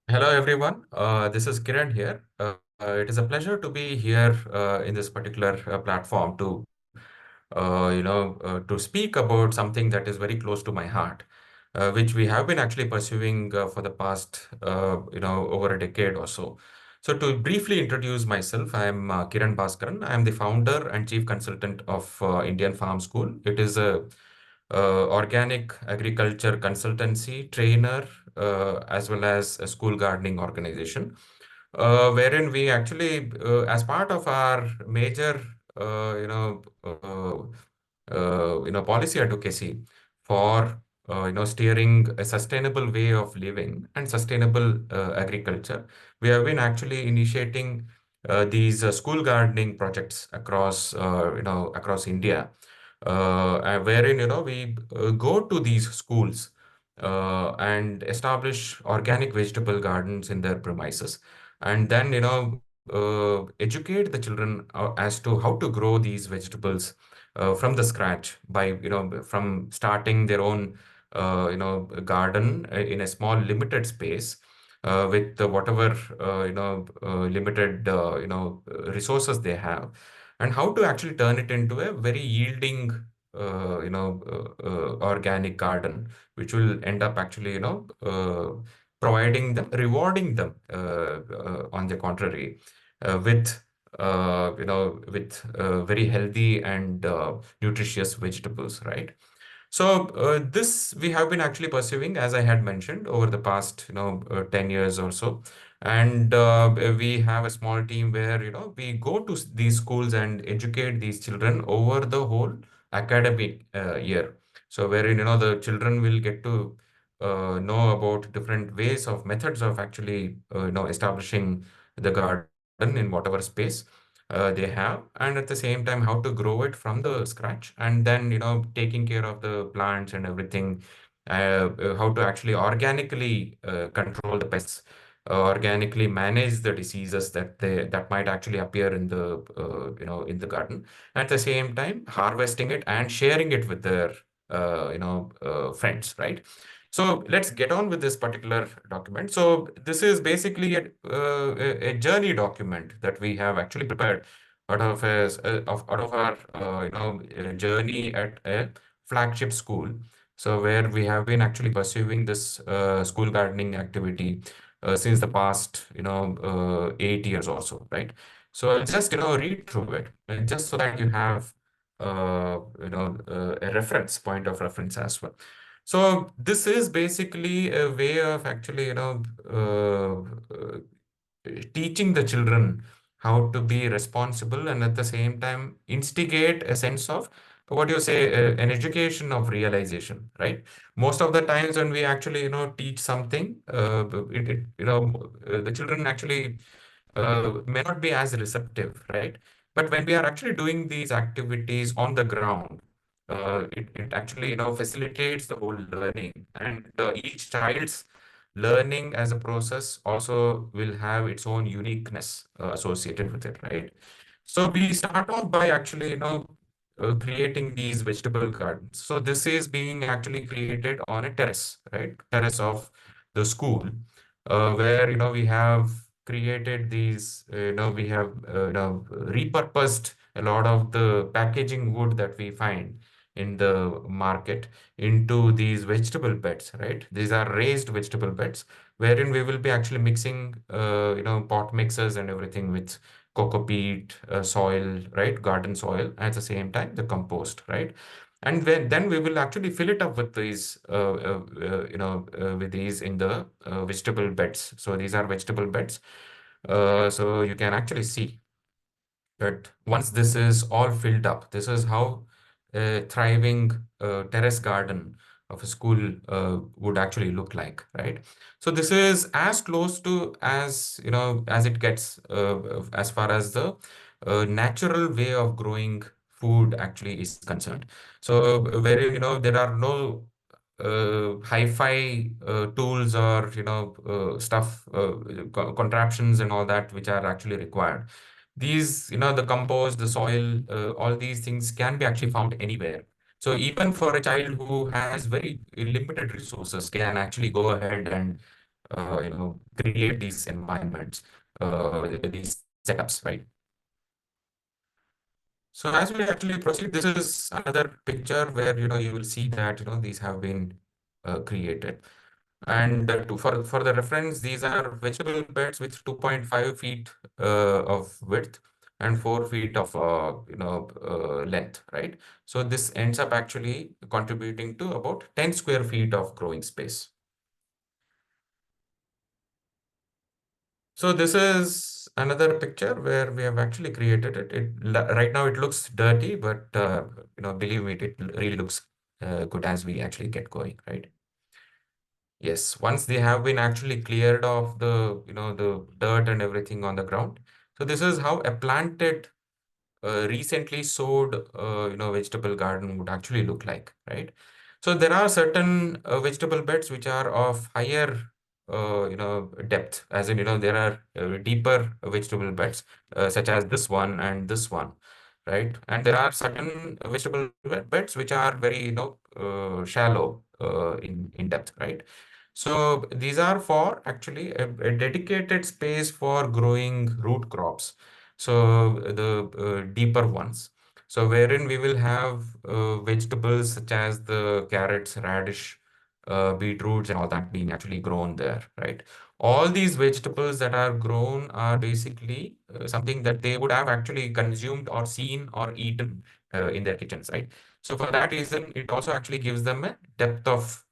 Hello, everyone. This is Kiran here. It is a pleasure to be here in this particular platform to speak about something that is very close to my heart, which we have been actually pursuing for the past, over a decade or so. So, to briefly introduce myself, I am Kiran Bhaskaran. I am the founder and chief consultant of Indian Farm School. It is a organic agriculture consultancy trainer as well as a school gardening organization, wherein we actually, as part of our major, policy advocacy for, steering a sustainable way of living and sustainable agriculture, we have been actually initiating these school gardening projects across India, wherein we go to these schools and establish organic vegetable gardens in their premises, and then educate the children as to how to grow these vegetables from the scratch by from starting their own garden in a small limited space with whatever limited resources they have, and how to actually turn it into a very yielding organic garden, which will end up actually providing them, rewarding them on the contrary, with very healthy and nutritious vegetables, right? So this we have been actually pursuing, as I had mentioned, over the past 10 years or so. And we have a small team where we go to these schools and educate these children over the whole academic year. So wherein the children will get to know about different ways of methods of actually establishing the garden in whatever space they have, and at the same time how to grow it from the scratch, and then taking care of the plants and everything, how to actually organically control the pests, organically manage the diseases that might actually appear in the in the garden, at the same time harvesting it and sharing it with their friends, right? So let's get on with this particular document. So this is basically a journey document that we have actually prepared out of our journey at a flagship school. So where we have been actually pursuing this school gardening activity since the past 8 years or so, right? So I'll just read through it, just so that you have a reference point of reference as well. So this is basically a way of actually, teaching the children how to be responsible, and at the same time instigate a sense of what you say, an education of realization, right? Most of the times when we actually teach something, the children actually may not be as receptive, right? But when we are actually doing these activities on the ground, it actually facilitates the whole learning, and each child's learning as a process also will have its own uniqueness associated with it, right? So we start off by actually creating these vegetable gardens. So this is being actually created on a terrace, right? Terrace of the school, where we have created these, we have repurposed a lot of the packaging wood that we find in the market into these vegetable beds, right? These are raised vegetable beds, wherein we will be actually mixing, pot mixers and everything with coco peat, soil, right? Garden soil, at the same time, the compost, right? And then we will actually fill it up with these, with these in the vegetable beds. So these are vegetable beds. So you can actually see that once this is all filled up, this is how a thriving terrace garden of a school would actually look like, right? So this is as close to as as it gets, as far as the natural way of growing food actually is concerned. So where there are no hi-fi tools or stuff, contraptions and all that which are actually required. These, the compost, the soil, all these things can be actually found anywhere. So even for a child who has very limited resources can actually go ahead and create these environments, these setups, right? So as we actually proceed, this is another picture where you will see that these have been created. And for the reference, these are vegetable beds with 2.5 feet of width and 4 feet of length, right? So this ends up actually contributing to about 10 square feet of growing space. So this is another picture where we have actually created it. Right now it looks dirty, but believe me, it really looks good as we actually get going, right? Yes, once they have been actually cleared of the dirt and everything on the ground. So this is how a planted, recently sowed, vegetable garden would actually look like, right? So there are certain vegetable beds which are of higher, depth, as in, there are deeper vegetable beds, such as this one and this one, right? And there are certain vegetable beds which are very, shallow in depth, right? So these are for actually a dedicated space for growing root crops. So the deeper ones. So wherein we will have vegetables such as the carrots, radish, beetroots, and all that being actually grown there, right? All these vegetables that are grown are basically something that they would have actually consumed or seen or eaten in their kitchens, right? So for that reason, it also actually gives them a depth of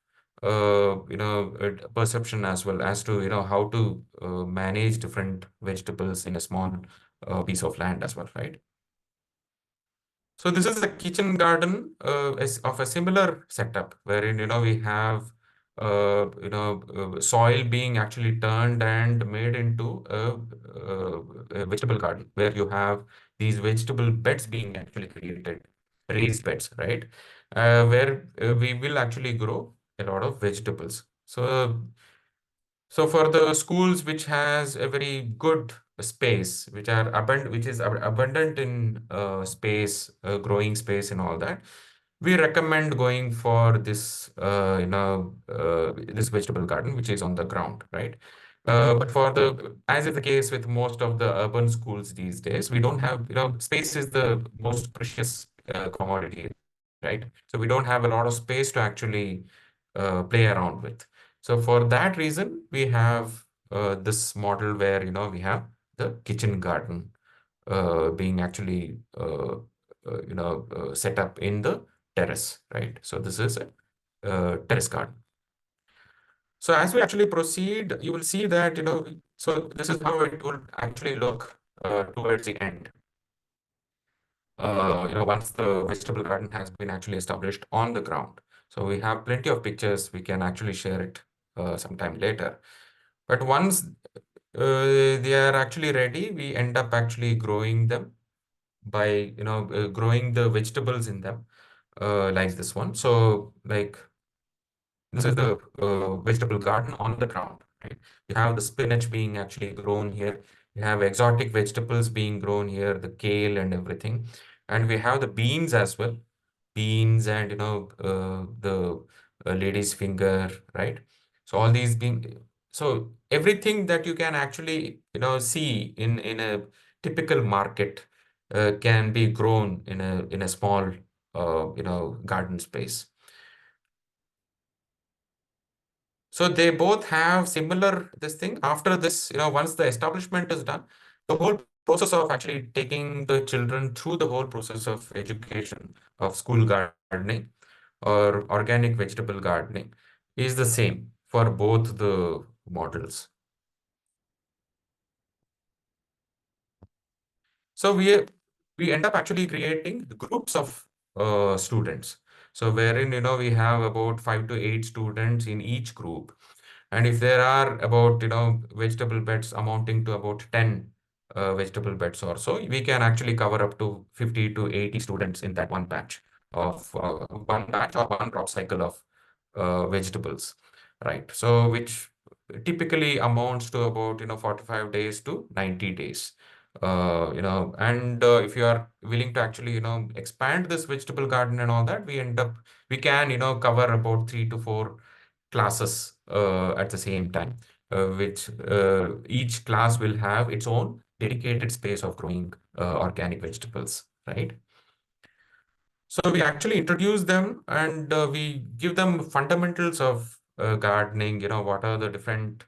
perception as well as to how to manage different vegetables in a small piece of land as well, right? So this is a kitchen garden of a similar setup wherein we have soil being actually turned and made into a vegetable garden where you have these vegetable beds being actually created, raised beds, right? Where we will actually grow a lot of vegetables. So for the schools which has a very good space, which is abundant in space, growing space and all that, we recommend going for this vegetable garden, which is on the ground, right? But as is the case with most of the urban schools these days, we don't have, space is the most precious commodity, right? So we don't have a lot of space to actually play around with. So for that reason, we have this model where we have the kitchen garden being actually set up in the terrace, right? So this is a terrace garden. So as we actually proceed, you will see that so this is how it would actually look towards the end. Once the vegetable garden has been actually established on the ground. So we have plenty of pictures. We can actually share it sometime later. But once they are actually ready, we end up actually growing them by growing the vegetables in them, like this one. So like this is the vegetable garden on the ground, right? You have the spinach being actually grown here. You have exotic vegetables being grown here, the kale and everything. And we have the beans as well. Beans and the lady's finger, right? So all these being, so everything that you can actually see in a typical market can be grown in a small garden space. So they both have similar this thing. After this, once the establishment is done, the whole process of actually taking the children through the whole process of education of school gardening or organic vegetable gardening is the same for both the models. So we end up actually creating groups of students. So wherein we have about 5 to 8 students in each group. And if there are about, vegetable beds amounting to about 10 vegetable beds or so, we can actually cover up to 50 to 80 students in that one batch or one crop cycle of vegetables, right? So which typically amounts to about, 45 days to 90 days. And if you are willing to actually, expand this vegetable garden and all that, we can, cover about 3 to 4 classes at the same time. which each class will have its own dedicated space of growing organic vegetables, right? So we actually introduce them and we give them fundamentals of gardening, what are the different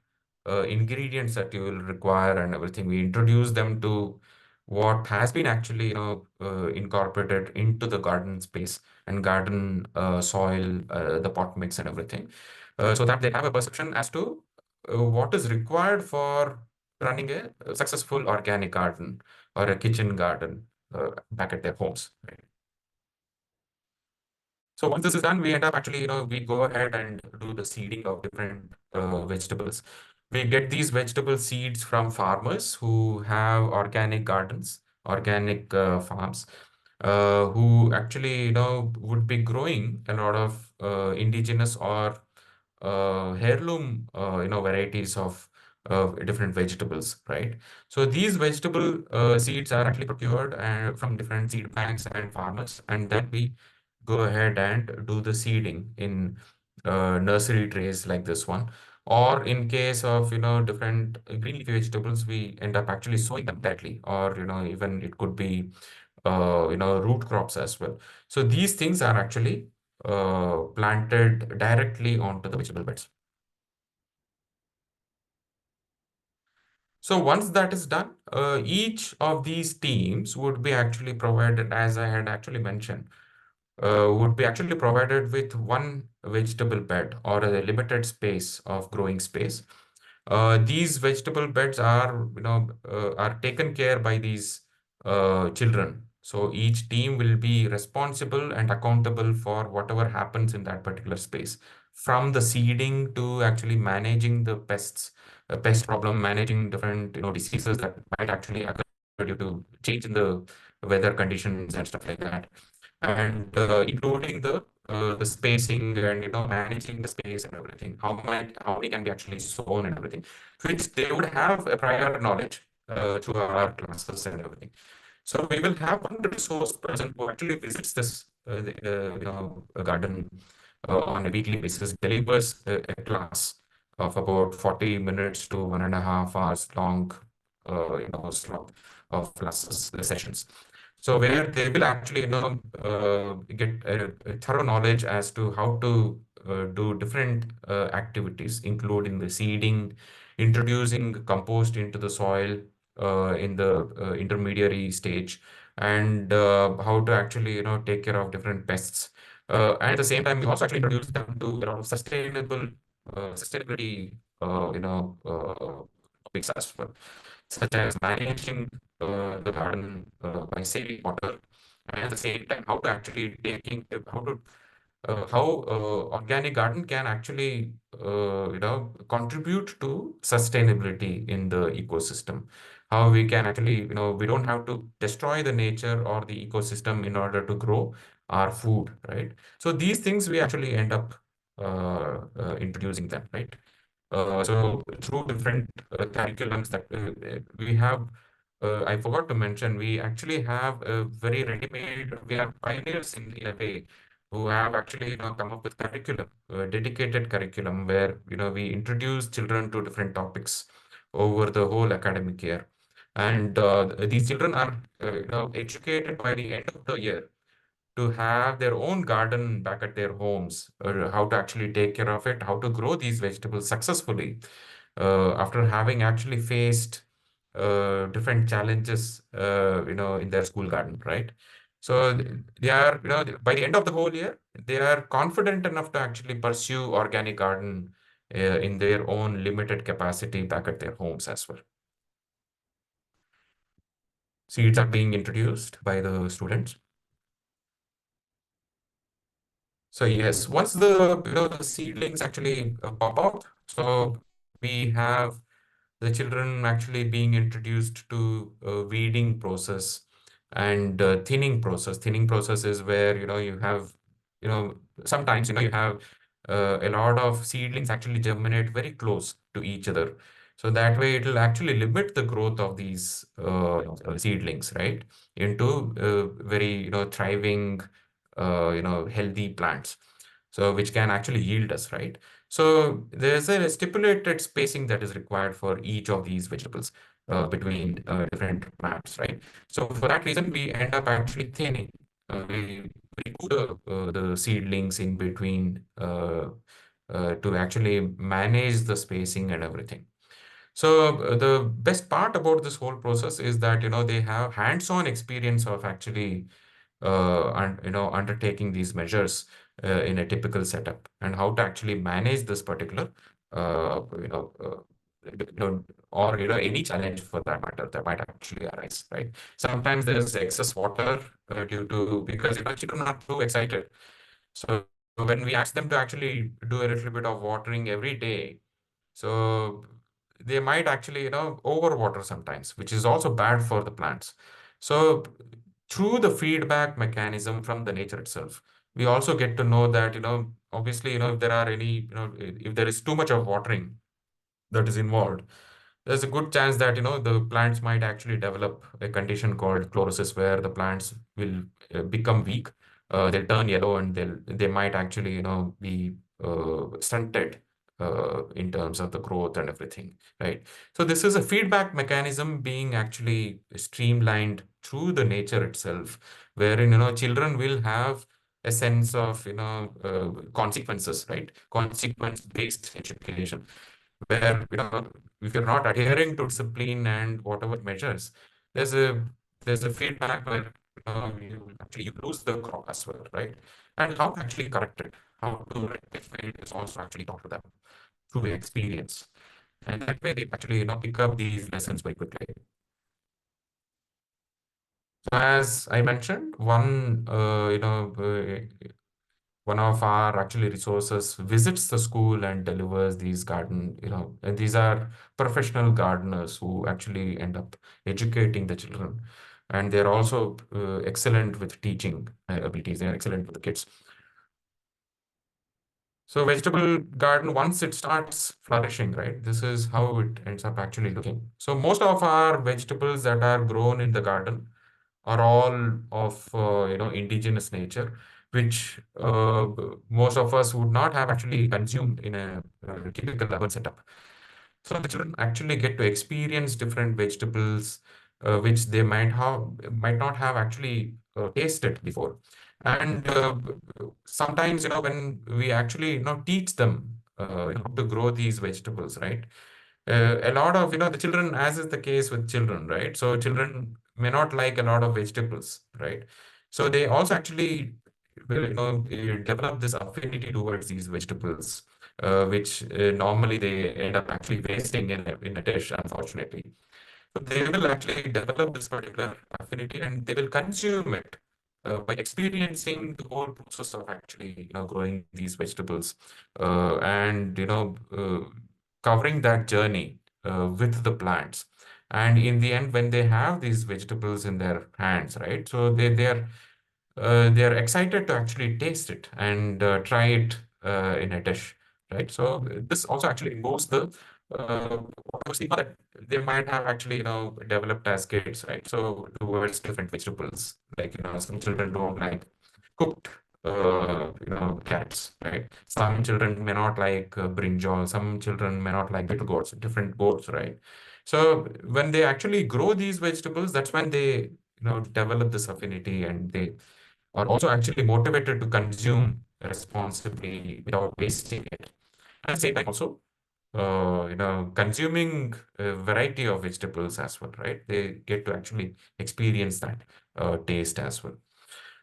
ingredients that you will require and everything. We introduce them to what has been actually, incorporated into the garden space and garden soil, the pot mix and everything, so that they have a perception as to what is required for running a successful organic garden or a kitchen garden back at their homes. Right? So once this is done, we end up actually, we go ahead and do the seeding of different vegetables. We get these vegetable seeds from farmers who have organic gardens, organic farms, who actually, would be growing a lot of indigenous or heirloom, varieties of different vegetables, right? So these vegetable seeds are actually procured from different seed banks and farmers, and then we go ahead and do the seeding in nursery trays like this one. Or in case of, different green leafy vegetables, we end up actually sowing them directly, or, even it could be, root crops as well. So these things are actually planted directly onto the vegetable beds. So once that is done, each of these teams would be actually provided, as I had actually mentioned, would be actually provided with one vegetable bed or a limited space of growing space. These vegetable beds are taken care by these children. So each team will be responsible and accountable for whatever happens in that particular space, from the seeding to actually managing the pests, pest problem, managing different diseases that might actually occur due to change in the weather conditions and stuff like that, and including the spacing and managing the space and everything. How many can be actually sown and everything, which they would have a prior knowledge through our classes and everything. So we will have one resource person who actually visits this garden on a weekly basis, delivers a class of about 40 minutes to 1.5 hours long, slot of classes sessions. So where they will actually, get a thorough knowledge as to how to do different activities, including the seeding, introducing compost into the soil in the intermediary stage, and how to actually, take care of different pests. And at the same time, we also actually introduce them to sustainability, topics as well, such as managing the garden by saving water, and at the same time, how to actually how organic garden can actually contribute to sustainability in the ecosystem. How we can actually, we don't have to destroy the nature or the ecosystem in order to grow our food, right? So these things we actually end up introducing them, right? So through different curriculums that we have, I forgot to mention, we actually have a very ready-made, we are pioneers in a way who have actually, come up with curriculum, dedicated curriculum where, we introduce children to different topics over the whole academic year. And these children are, educated by the end of the year to have their own garden back at their homes, or how to actually take care of it, how to grow these vegetables successfully, after having actually faced different challenges, in their school garden, right? So they are, by the end of the whole year, they are confident enough to actually pursue organic garden in their own limited capacity back at their homes as well. Seeds are being introduced by the students. So yes, once the seedlings actually pop out, so we have the children actually being introduced to weeding process and thinning process. Thinning process is where you have, you know sometimes you have a lot of seedlings actually germinate very close to each other. So that way it will actually limit the growth of these seedlings, right, into very thriving healthy plants. so which can actually yield us, right? So there's a stipulated spacing that is required for each of these vegetables between different plants, right? So for that reason, we end up actually thinning. We put the seedlings in between to actually manage the spacing and everything. So the best part about this whole process is that they have hands-on experience of actually and undertaking these measures in a typical setup, and how to actually manage this particular uh, you know uh, you know or any challenge for that matter that might actually arise, right? Sometimes there's excess water due to because children are too excited. So when we ask them to actually do a little bit of watering every day, so they might actually, overwater sometimes, which is also bad for the plants. So through the feedback mechanism from the nature itself, we also get to know that, obviously, if there are any, if there is too much of watering that is involved, there's a good chance that the plants might actually develop a condition called chlorosis, where the plants will become weak. They'll turn yellow, and they might actually be stunted in terms of the growth and everything, right? So this is a feedback mechanism being actually streamlined through the nature itself, wherein children will have a sense of consequences, right? Consequence based education, where if you're not adhering to discipline and whatever measures, there's a there's a feedback where you lose the crop as well, right? And how to actually correct it, how to rectify it is also actually taught to them through experience, and that way they actually pick up these lessons very quickly. So as I mentioned, one of our actually resources visits the school and delivers these garden, and these are professional gardeners who actually end up educating the children. And they're also excellent with teaching abilities. They're excellent with the kids. So vegetable garden, once it starts flourishing, right, this is how it ends up actually looking. So most of our vegetables that are grown in the garden are all of indigenous nature, which most of us would not have actually consumed in a typical urban setup. So the children actually get to experience different vegetables, which they might not have actually tasted before. And sometimes, when we actually, teach them how to grow these vegetables, right? A lot of, the children, as is the case with children, right? So children may not like a lot of vegetables, right? So they also actually will, develop this affinity towards these vegetables, which normally they end up actually wasting in a dish, unfortunately. So they will actually develop this particular affinity, and they will consume it by experiencing the whole process of actually, growing these vegetables, and covering that journey with the plants. And in the end, when they have these vegetables in their hands, right? So they are excited to actually taste it and try it in a dish, right? So this also actually moves the whatever stigma that they might have actually developed as kids, right? So towards different vegetables, like some children don't like cooked carrots, right? Some children may not like brinjal. Some children may not like little gourds, different gourds, right? So when they actually grow these vegetables, that's when they develop this affinity, and they are also actually motivated to consume responsibly without wasting it. At the same time, also, consuming a variety of vegetables as well, right? They get to actually experience that taste as well.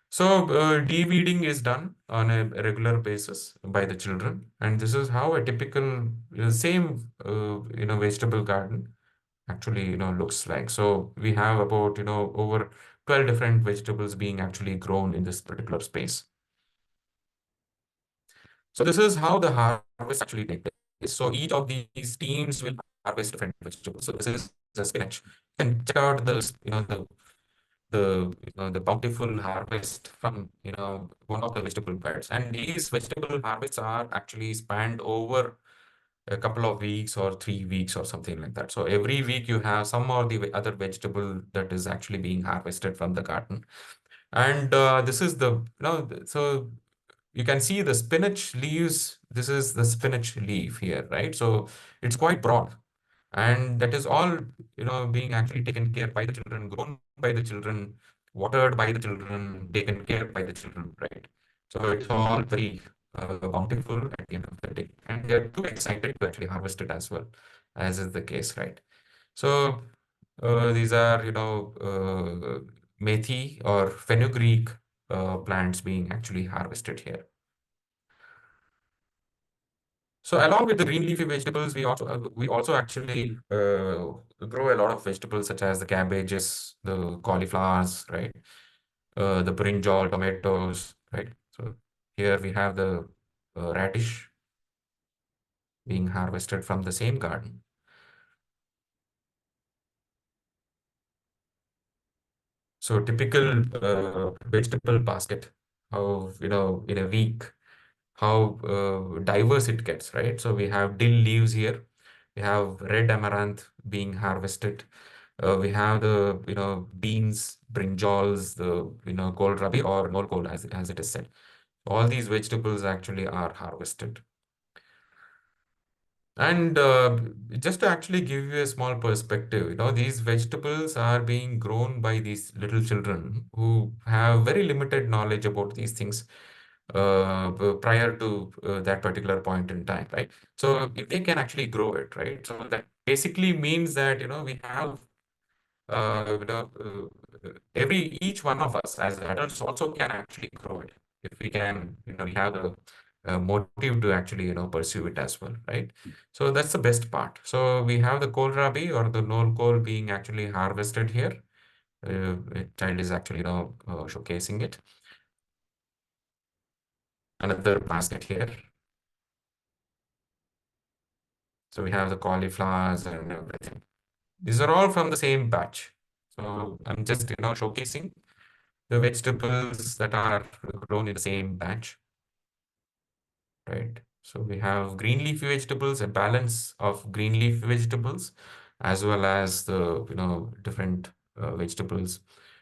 So, de-weeding is done on a regular basis by the children, and this is how a typical same vegetable garden actually looks like. So we have about over 12 different vegetables being actually grown in this particular space. So this is how the harvest actually takes place. So each of these teams will harvest different vegetables. So this is the spinach. You can check out the bountiful harvest from one of the vegetable beds. And these vegetable harvests are actually spanned over a couple of weeks or 3 weeks or something like that. So every week you have some or the other vegetable that is actually being harvested from the garden. And this is the, so you can see the spinach leaves. This is the spinach leaf here, right? So it's quite broad. And that is all, being actually taken care by the children, grown by the children, watered by the children, taken care by the children, right? So it's all very bountiful at the end of the day. And they're too excited to actually harvest it as well, as is the case, right? So these are, methi or fenugreek plants being actually harvested here. So along with the green leafy vegetables, we also actually grow a lot of vegetables such as the cabbages, the cauliflowers, right? The brinjal, tomatoes, right? So here we have the radish being harvested from the same garden. So typical vegetable basket, how, in a week, how diverse it gets, right? So we have dill leaves here. We have red amaranth being harvested. We have the, beans, brinjals, the, kohlrabi or nol kohl as it is said. All these vegetables actually are harvested. And just to actually give you a small perspective, these vegetables are being grown by these little children who have very limited knowledge about these things prior to that particular point in time, right? So if they can actually grow it, right? So that basically means that, we have every each one of us as adults also can actually grow it if we can, we have the motive to actually, pursue it as well, right? So that's the best part. So we have the kohlrabi or the nol kohl being actually harvested here. A child is actually, showcasing it. Another basket here. So we have the cauliflowers and everything. These are all from the same batch. So I'm just, showcasing the vegetables that are grown in the same batch, right? So we have green leafy vegetables, a balance of green leaf vegetables, as well as the, different vegetables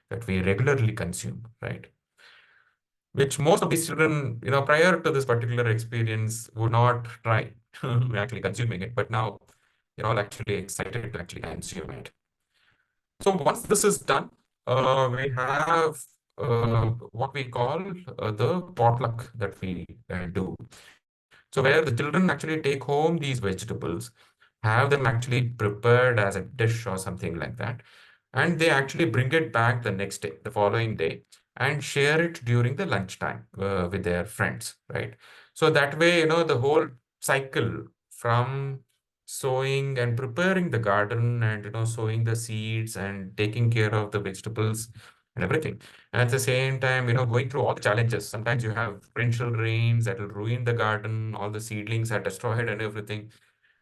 that we regularly consume, right? Which most of these children, prior to this particular experience would not try actually consuming it, but now they're all actually excited to actually consume it. So once this is done, we have what we call the potluck that we do. So where the children actually take home these vegetables, have them actually prepared as a dish or something like that, and they actually bring it back the next day, the following day, and share it during the lunchtime with their friends, right? So that way, the whole cycle from sowing and preparing the garden and, sowing the seeds and taking care of the vegetables and everything. And at the same time, going through all the challenges. Sometimes you have torrential rains that will ruin the garden, all the seedlings are destroyed and everything.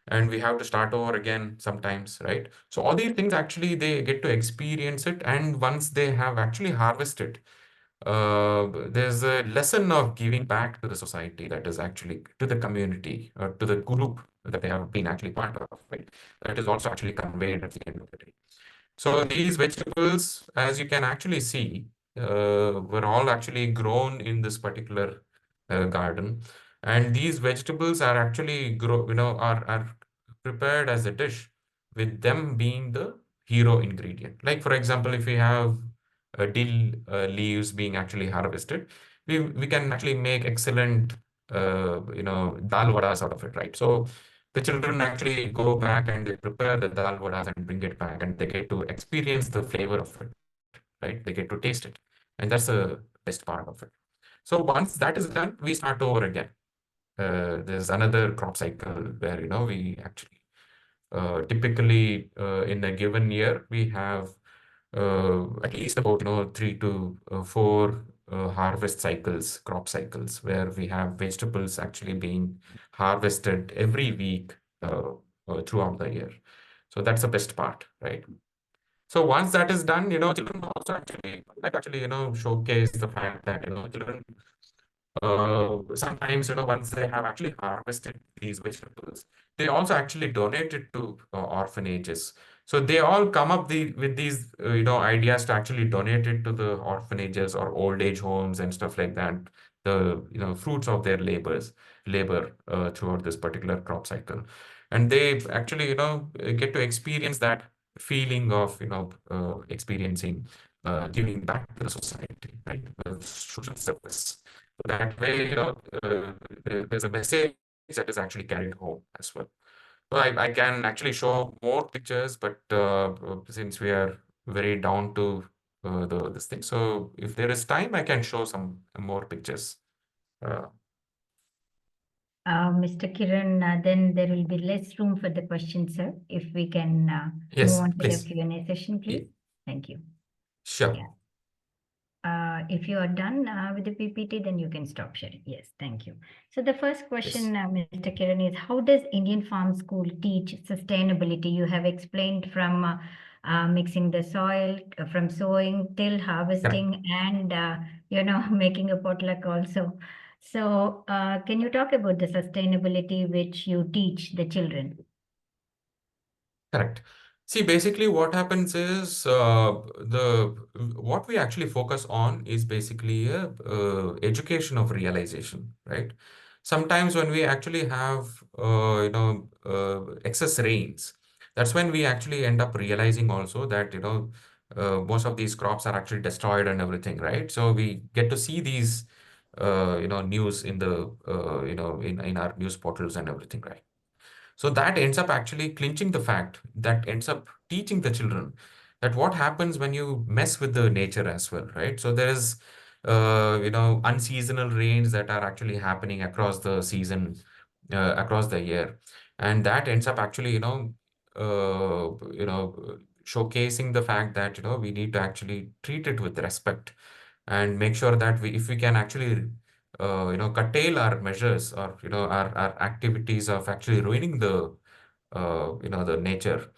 And we have to start over again sometimes, right? So all these things actually they get to experience it. And once they have actually harvested, there's a lesson of giving back to the society, that is actually to the community or to the group that they have been actually part of, right? That is also actually conveyed at the end of the day. So these vegetables, as you can actually see, were all actually grown in this particular garden, and these vegetables are actually are prepared as a dish, with them being the hero ingredient. Like for example, if we have dill leaves being actually harvested, we can actually make excellent dal vadas out of it, right? So the children actually go back and they prepare the dal vadas and bring it back, and they get to experience the flavor of it, right? They get to taste it, and that's the best part of it. So once that is done, we start over again. There's another crop cycle where we actually typically in a given year we have at least about 3 to 4 harvest cycles, crop cycles, where we have vegetables actually being harvested every week throughout the year. So that's the best part, right? So once that is done, children also actually showcase the fact that children sometimes, once they have actually harvested these vegetables, they also actually donate it to orphanages. So they all come up with these, ideas to actually donate it to the orphanages or old age homes and stuff like that. the fruits of their labor throughout this particular crop cycle, and they actually get to experience that feeling of experiencing giving back to the society, right? Social service. So that way, there's a message that is actually carried home as well. So I can actually show more pictures, but since we are very down to the this thing, so if there is time, I can show some more pictures. Uh, Mr. Kiran, then there will be less room for the questions, sir. If we can move yes, on to the please. Q&A session, please. Ye- Thank you. Sure. Yeah. If you are done with the PPT, then you can stop sharing. Yes, thank you. So the first Yes. question, Mr. Kiran, is how does Indian Farm School teach sustainability? You have explained from mixing the soil, from sowing till Correct. harvesting, and making a potluck also. So can you talk about the sustainability which you teach the children? Correct. See, basically, what happens is the what we actually focus on is basically a education of realization, right? Sometimes when we actually have excess rains, that's when we actually end up realizing also that most of these crops are actually destroyed and everything, right? So we get to see these news in the in our news portals and everything, right? So that ends up actually clinching the fact, that ends up teaching the children that what happens when you mess with the nature as well, right? So there is, unseasonal rains that are actually happening across the season, across the year, and that ends up actually, showcasing the fact that we need to actually treat it with respect and make sure that if we can actually curtail our measures, or our activities of actually ruining the nature,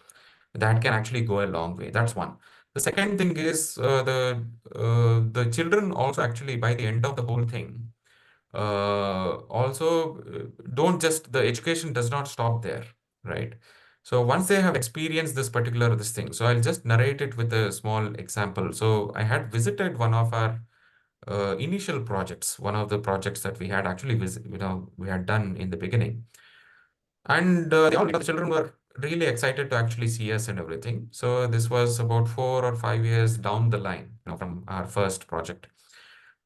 that can actually go a long way. That's one. The second thing is the children also actually, by the end of the whole thing, also don't just the education does not stop there, right? So once they have experienced this particular this thing, so I'll just narrate it with a small example. So I had visited one of our initial projects, one of the projects that we had actually we had done in the beginning, and the children were really excited to actually see us and everything. So this was about 4 or 5 years down the line, from our first project.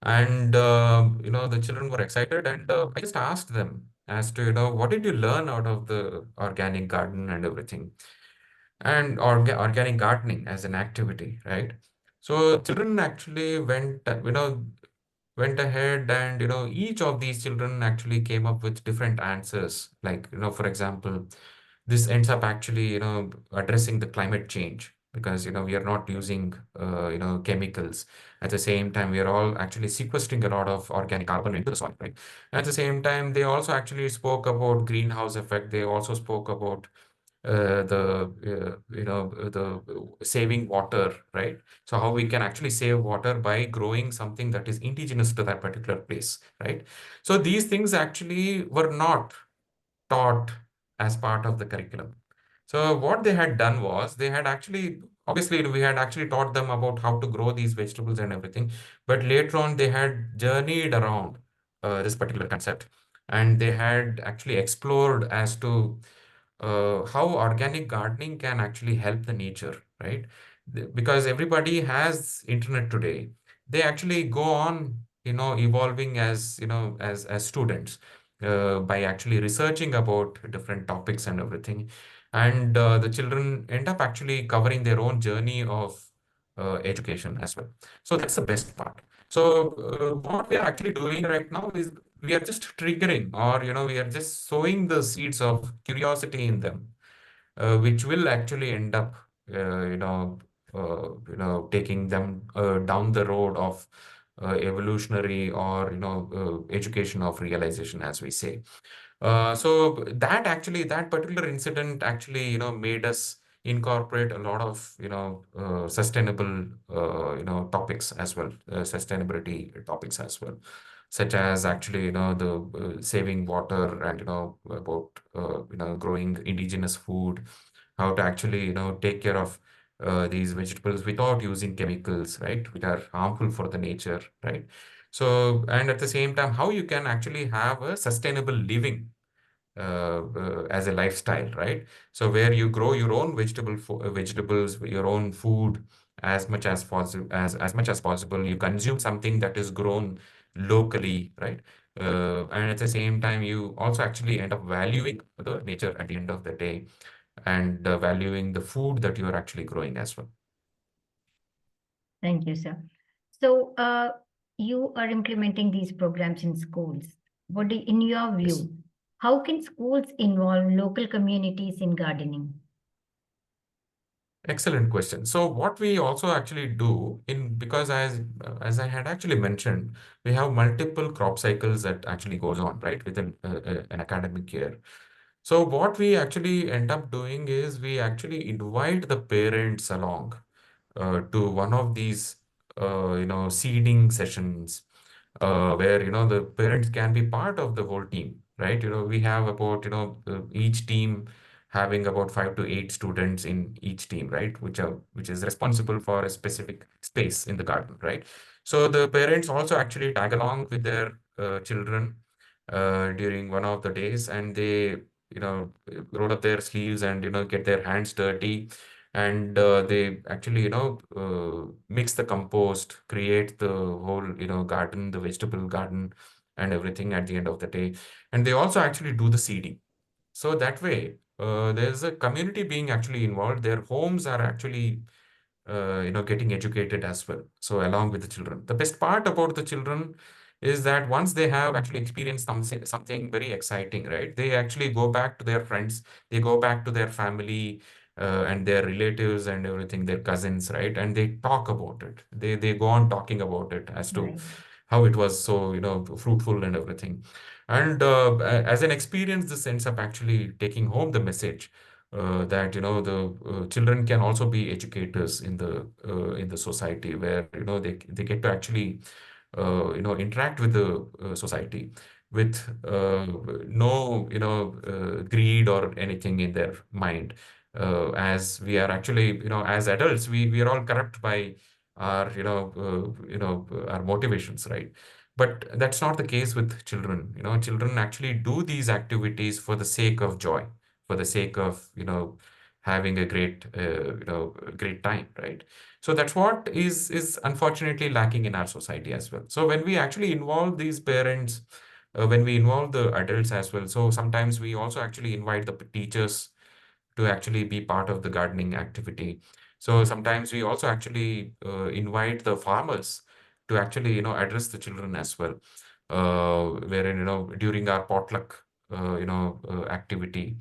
And the children were excited, and I just asked them as to what did you learn out of the organic garden and everything, and organic gardening as an activity, right? So children actually went ahead, and each of these children actually came up with different answers, like for example, this ends up actually addressing the climate change, because we are not using chemicals. At the same time, we are all actually sequestering a lot of organic carbon into the soil, right? At the same time, they also actually spoke about greenhouse effect. They also spoke about the saving water, right? So how we can actually save water by growing something that is indigenous to that particular place, right? So these things actually were not taught as part of the curriculum. So what they had done was, they had actually, obviously we had actually taught them about how to grow these vegetables and everything, but later on they had journeyed around this particular concept, and they had actually explored as to how organic gardening can actually help the nature, right? Because everybody has internet today. They actually go on, evolving as, as students, by actually researching about different topics and everything. And the children end up actually covering their own journey of education as well. So that's the best part. So what we are actually doing right now is, we are just triggering, or we are just sowing the seeds of curiosity in them, which will actually end up taking them down the road of evolutionary, or education of realization, as we say. So that particular incident actually made us incorporate a lot of sustainable topics as well, sustainability topics as well, such as actually the saving water, and about growing indigenous food, how to actually take care of these vegetables without using chemicals, right, which are harmful for the nature, right? So, and at the same time, how you can actually have a sustainable living as a lifestyle, right? So where you grow your own vegetables, your own food as much as possible, as much as possible. You consume something that is grown locally, right? And at the same time, you also actually end up valuing the nature at the end of the day, and valuing the food that you are actually growing as well. Thank you, sir. So, you are implementing these programs in schools. In your Yes. view, how can schools involve local communities in gardening? Excellent question. So what we also actually do in, because as I had actually mentioned, we have multiple crop cycles that actually goes on, right, within an academic year. So what we actually end up doing is we actually invite the parents along to one of these seeding sessions, where the parents can be part of the whole team, right? We have about each team having about 5 to 8 students in each team, right? Which is responsible for a specific space in the garden, right? So the parents also actually tag along with their children during one of the days, and they roll up their sleeves and get their hands dirty, and they actually mix the compost, create the whole garden, the vegetable garden and everything at the end of the day. And they also actually do the seeding. So that way, there's a community being actually involved. Their homes are actually getting educated as well. So along with the children, the best part about the children is that once they have actually experienced something very exciting, right? They actually go back to their friends, they go back to their family, and their relatives and everything, their cousins, right? And they talk about it. They go on talking about it as to Right. how it was so fruitful and everything. And as an experience, this ends up actually taking home the message that the children can also be educators in the society, where they get to actually interact with the society with no greed or anything in their mind, as we are actually as adults, we are all corrupt by our our motivations, right? But that's not the case with children. Children actually do these activities for the sake of joy, for the sake of having a great time, right? So that's what is unfortunately lacking in our society as well. So when we actually involve these parents, when we involve the adults as well, so sometimes we also actually invite the teachers to actually be part of the gardening activity. So sometimes we also actually invite the farmers to actually address the children as well, wherein during our potluck activity,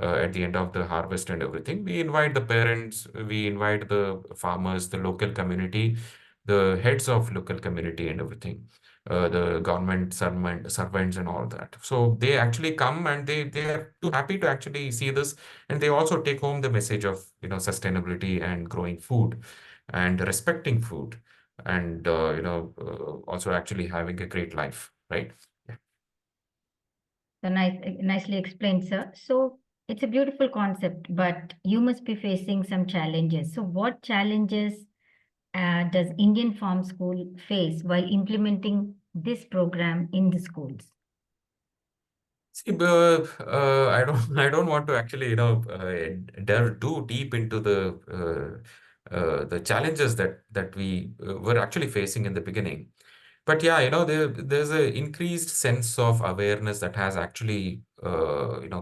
at the end of the harvest and everything, we invite the parents, we invite the farmers, the local community, the heads of local community and everything, the government servants and all that. So they actually come, and they are too happy to actually see this, and they also take home the message of sustainability and growing food and respecting food, and also actually having a great life, right? Yeah. So nicely explained, sir. So it's a beautiful concept, but you must be facing some challenges. So what challenges does Indian Farm School face while implementing this program in the schools? See, I don't, I don't want to actually, delve too deep into the challenges that we were actually facing in the beginning. But yeah, there's a increased sense of awareness that has actually,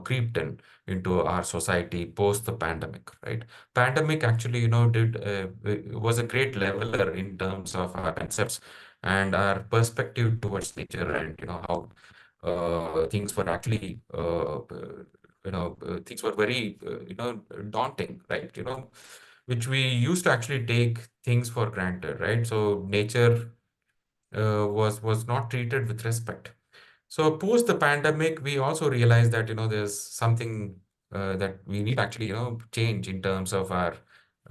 creeped into our society post the pandemic, right? Pandemic actually, was a great leveler in terms of our concepts and our perspective towards nature, and how things were actually, things were very, daunting, right? Which we used to actually take things for granted, right? So nature was not treated with respect. So post the pandemic, we also realized that there's something that we need to actually change in terms of our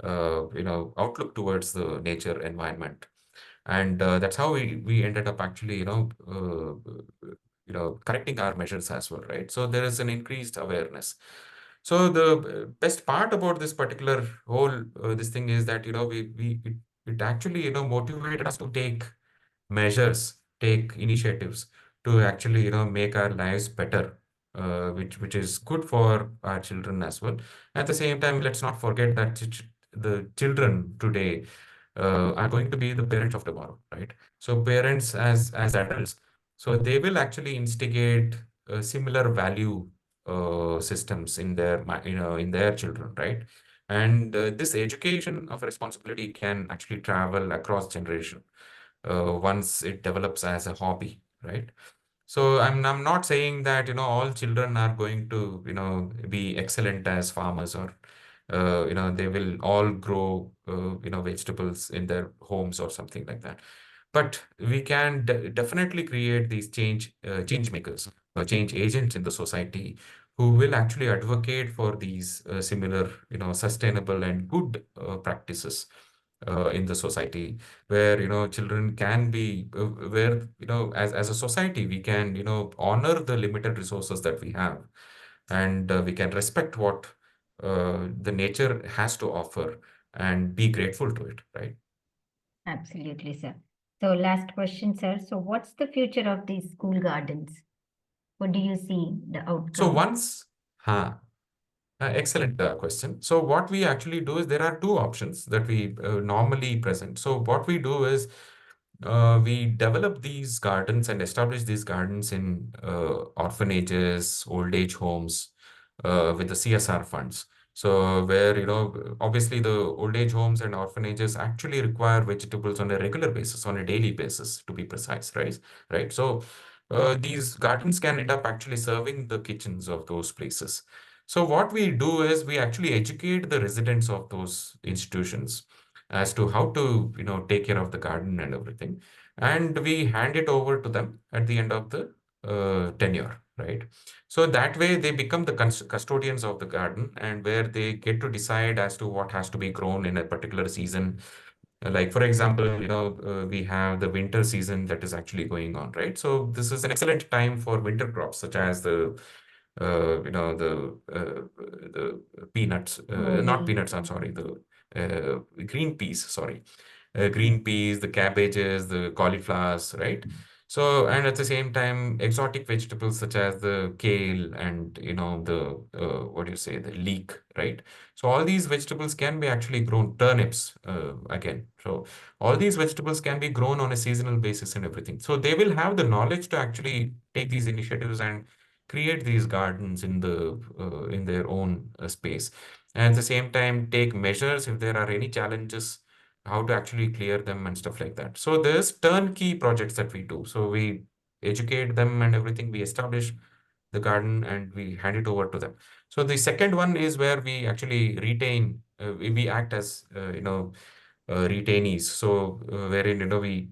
outlook towards the nature environment, and that's how we ended up actually correcting our measures as well, right? So there is an increased awareness. So the best part about this particular whole this thing is that it actually motivated us to take measures take initiatives to actually, make our lives better, which is good for our children as well. At the same time, let's not forget that the children today are going to be the parents of tomorrow, right? So parents as adults, so they will actually instigate similar value systems in their in their children, right? And this education of responsibility can actually travel across generation once it develops as a hobby, right? So I'm not saying that all children are going to be excellent as farmers, or they will all grow vegetables in their homes or something like that. But we can definitely create these change makers, change agents in the society who will actually advocate for these similar sustainable and good practices in the society, where children can be where as a society we can honor the limited resources that we have, and we can respect what the nature has to offer and be grateful to it, right? Absolutely, sir. So last question, sir. So what's the future of these school gardens? What do you see the So outcome? once, huh, excellent question. So what we actually do is there are two options that we normally present. So what we do is we develop these gardens and establish these gardens in orphanages, old age homes, with the CSR funds. So where, obviously the old age homes and orphanages actually require vegetables on a regular basis, on a daily basis, to be precise, right? Right. So these gardens can end up actually serving the kitchens of those places. So what we do is we actually educate the residents of those institutions as to how to, take care of the garden and everything. And we hand it over to them at the end of the tenure, right? So that way they become the custodians of the garden, and where they get to decide as to what has to be grown in a particular season. Like, for example, we have the winter season that is actually going on, right? So this is an excellent time for winter crops, such as the peanuts, not Movie. peanuts, I'm sorry, the green peas, sorry, green peas, the cabbages, the cauliflowers, right? So, and at the same time, exotic vegetables such as the kale and, the, what do you say, the leek, right? So all these vegetables can be actually grown, turnips, again. So all these vegetables can be grown on a seasonal basis and everything. So they will have the knowledge to actually take these initiatives and create these gardens in their own space. And at the same time, take measures if there are any challenges, how to actually clear them and stuff like that. So there's turnkey projects that we do. So we educate them and everything. We establish the garden and we hand it over to them. So the second one is where we actually retain, we act as, retainees. So wherein, we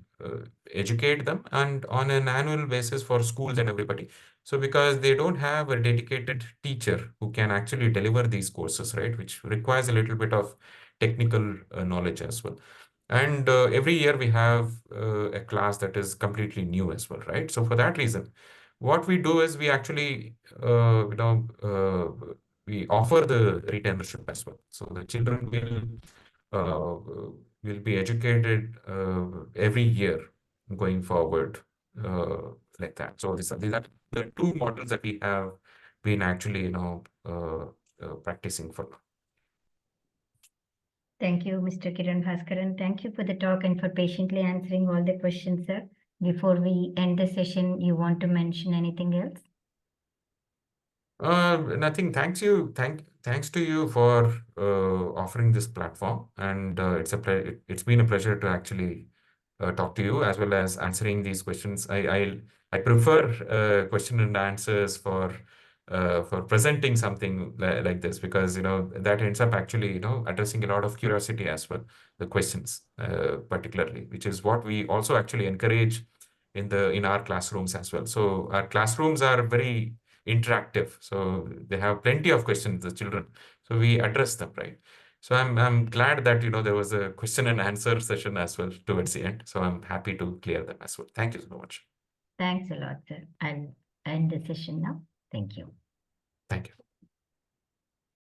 educate them and on an annual basis for schools and everybody. So because they don't have a dedicated teacher who can actually deliver these courses, right, which requires a little bit of technical knowledge as well. And every year we have a class that is completely new as well, right? So for that reason, what we do is we actually, we offer the retainership as well. So the children will be educated every year going forward, uh, like that. So these are the two models that we have been actually, practicing for now. Thank you, Mr. Kiran Bhaskaran. Thank you for the talk and for patiently answering all the questions, sir. Before we end the session, you want to mention anything else? Nothing. Thanks to you for offering this platform, and it's been a pleasure to actually talk to you as well as answering these questions. I prefer question and answers for presenting something like this, because that ends up actually addressing a lot of curiosity as well, the questions particularly, which is what we also actually encourage in our classrooms as well. So our classrooms are very interactive. So they have plenty of questions, the children. So we address them, right? So I'm glad that there was a question and answer session as well towards the end. So I'm happy to clear them as well. Thank you so much. Thanks a lot, sir. I'll end the session now. Thank you. Thank you.